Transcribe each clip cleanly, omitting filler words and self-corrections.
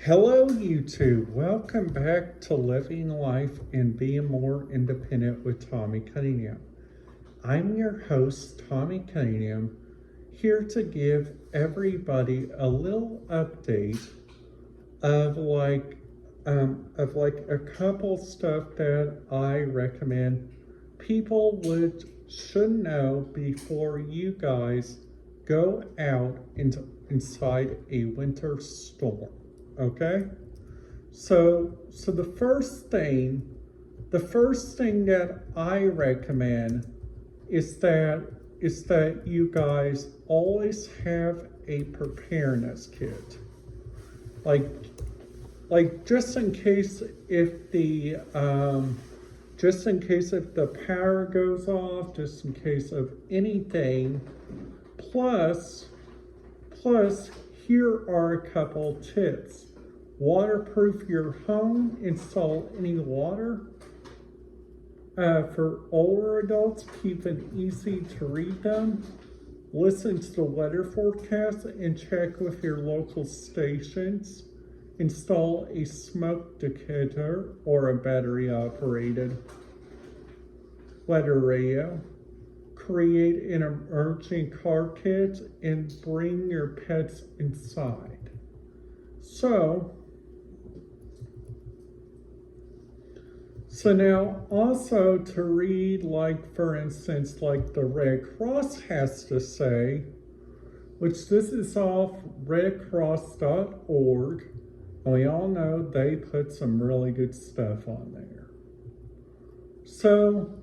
Hello, YouTube. Welcome back to Living Life and Being More Independent with Tommy Cunningham. I'm your host, Tommy Cunningham, here to give everybody a little update of a couple stuff that I recommend people should know before you guys go out inside a winter storm. Okay, so the first thing that I recommend is that you guys always have a preparedness kit, like just in case if the power goes off, just in case of anything. Plus, here are a couple tips. Waterproof your home. Install any water. For older adults, keep it easy to read them. Listen to the weather forecast and check with your local stations. Install a smoke detector or a battery-operated weather radio. Create an emergency car kit and bring your pets inside. So now also to read, for instance, like the Red Cross has to say, which this is off redcross.org, and we all know they put some really good stuff on there. So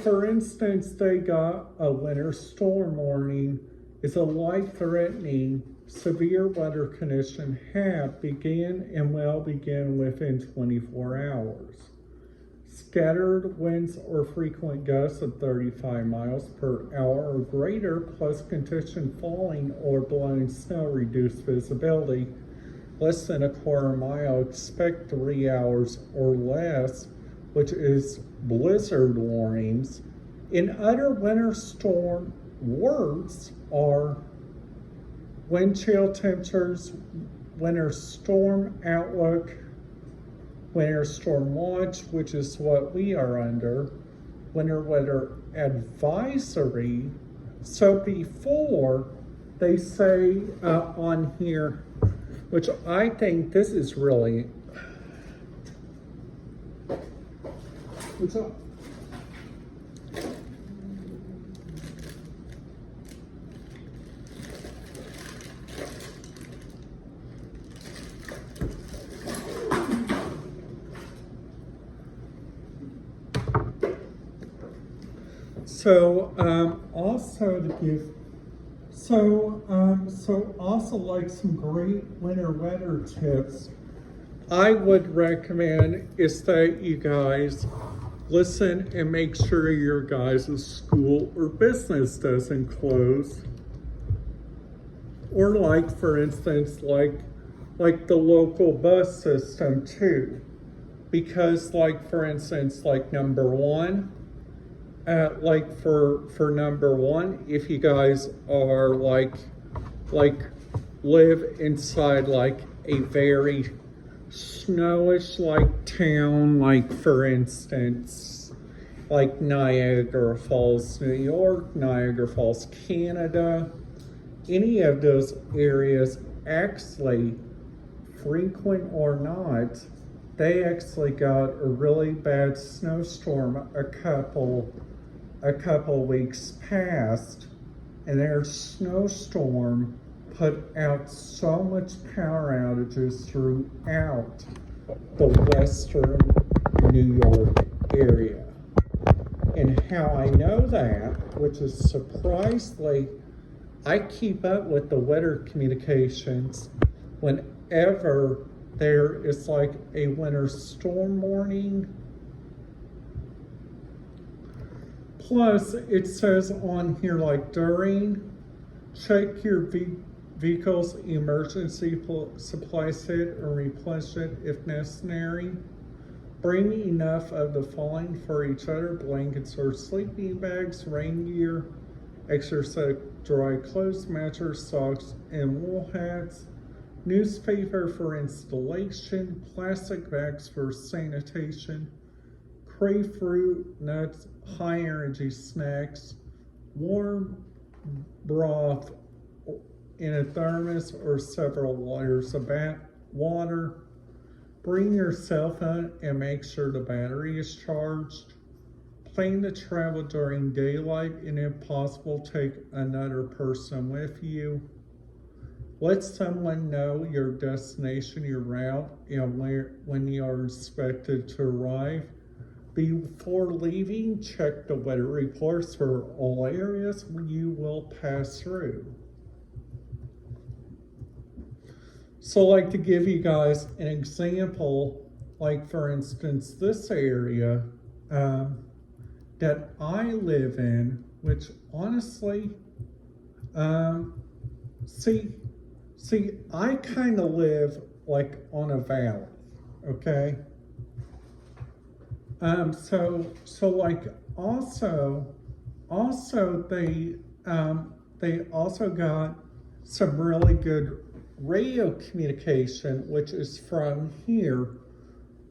for instance, they got a winter storm warning is a life-threatening severe weather condition began and will begin within 24 hours. Scattered winds or frequent gusts of 35 miles per hour or greater, plus condition falling or blowing snow reduce visibility less than a quarter mile. Expect 3 hours or less, which is blizzard warnings. In other winter storm words are wind chill temperatures, winter storm outlook, winter storm watch, which is what we are under, winter weather advisory. So before they say on here, which I think this is really, what's up? Also like some great winter weather tips, I would recommend is that you guys listen and make sure your guys' school or business doesn't close. Or for instance, like the local bus system too. Because for instance, number one, for number one, if you guys are live inside a very snowish town, for instance, Niagara Falls, New York, Niagara Falls, Canada, any of those areas, actually, frequent or not, they actually got a really bad snowstorm a couple weeks past, and their snowstorm put out so much power outages throughout the western New York area. And how I know that, which is surprisingly, I keep up with the weather communications whenever there is a winter storm warning. Plus, it says on here during, check your vehicle's emergency supply set and replenish it if necessary. Bring enough of the following for each other: blankets or sleeping bags, rain gear, extra set of dry clothes, mattress, socks, and wool hats. newspaper for installation, plastic bags for sanitation, crave fruit, nuts, high energy snacks, warm broth in a thermos or several liters of water. Bring your cell phone and make sure the battery is charged. Plan to travel during daylight and if possible, take another person with you. Let someone know your destination, your route, and when you are expected to arrive. Before leaving, check the weather reports for all areas you will pass through. So like to give you guys an example, like for instance, this area that I live in, which honestly, see, I kind of live like on a valley, okay? So like also they also got some really good radio communication, which is from here,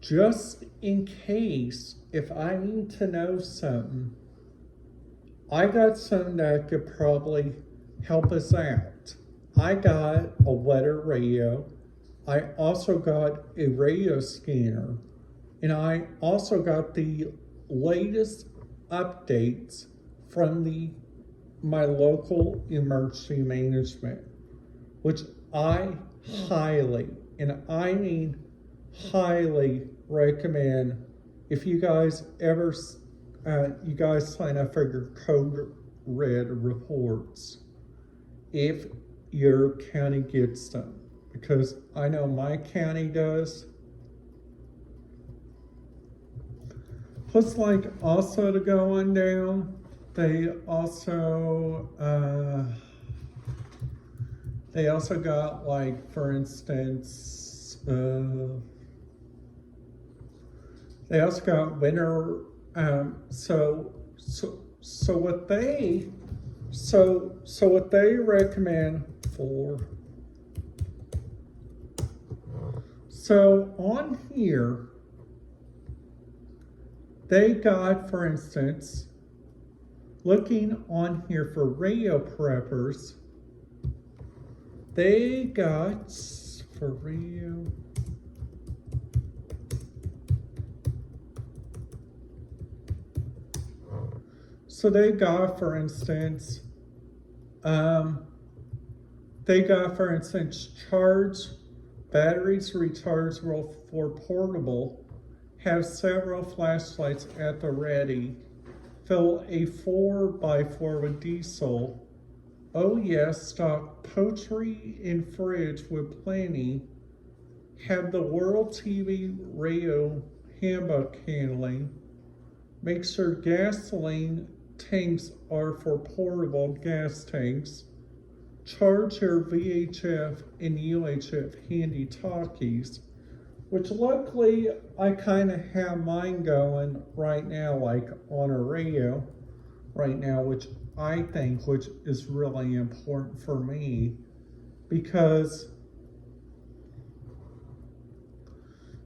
just in case if I need to know something. I got something that could probably help us out. I got a weather radio. I also got a radio scanner. And I also got the latest updates from my local emergency management, which I highly, and I mean highly recommend. If you guys ever, you guys sign up for your code red reports, if your county gets them, because I know my county does. Plus, like also to go on down, they also got, like, for instance, they also got winter. So what they recommend for. So on here, they got, for instance, looking on here for radio preppers, they got for radio. So they got, for instance, charge batteries rechargeable for portable. Have several flashlights at the ready. Fill a 4x4 with diesel. Oh yes, stock poultry and fridge with plenty. Have the World TV radio handbook handling. Make sure gasoline tanks are for portable gas tanks. Charge your VHF and UHF handy talkies, which luckily I kind of have mine going right now, like on a radio right now, which is really important for me, because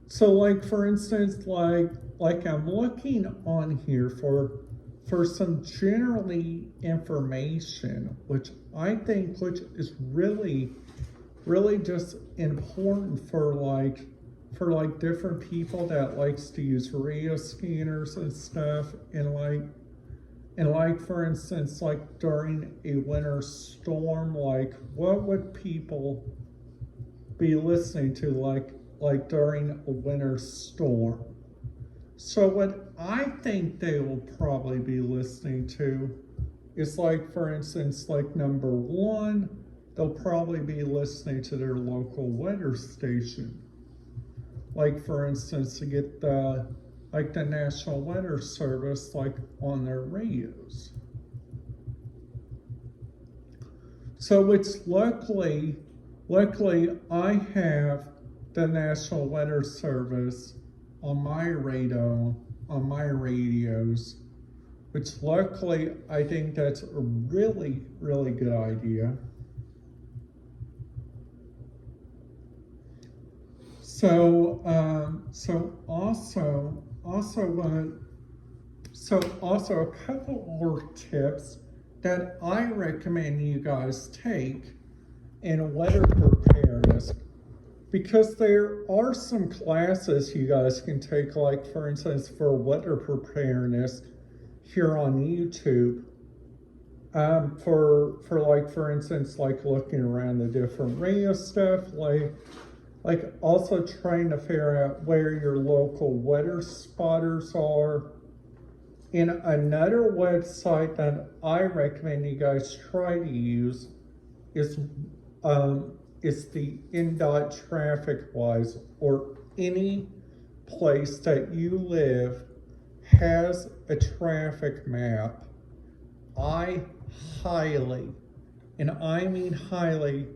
so like for instance, like I'm looking on here for some generally information, which is really just important for different people that likes to use radio scanners and stuff, and for instance, like during a winter storm, like what would people be listening to like during a winter storm? So what I think they will probably be listening to is, like, for instance, like number one, they'll probably be listening to their local weather station. Like, for instance, to get the National Weather Service, like, on their radios. So it's luckily I have the National Weather Service on my radios, which luckily I think that's a really, really good idea. Also a couple more tips that I recommend you guys take in weather preparedness, because there are some classes you guys can take, like for instance for weather preparedness here on YouTube. For instance, like looking around the different radio stuff, like also trying to figure out where your local weather spotters are. And another website that I recommend you guys try to use is the InDOT TrafficWise, or any place that you live has a traffic map. I highly, and I mean highly,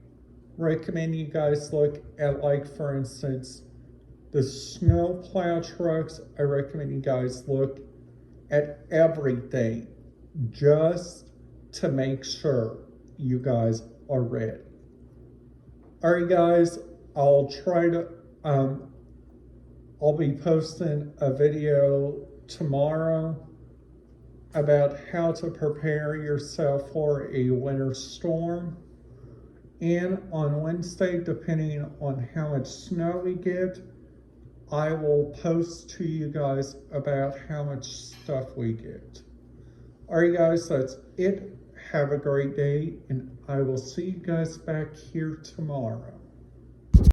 recommend you guys look at, like for instance, the snowplow trucks. I recommend you guys look at everything just to make sure you guys are ready. All right, guys, I'll be posting a video tomorrow about how to prepare yourself for a winter storm. And on Wednesday, depending on how much snow we get, I will post to you guys about how much stuff we get. All right, guys, that's it. Have a great day, and I will see you guys back here tomorrow.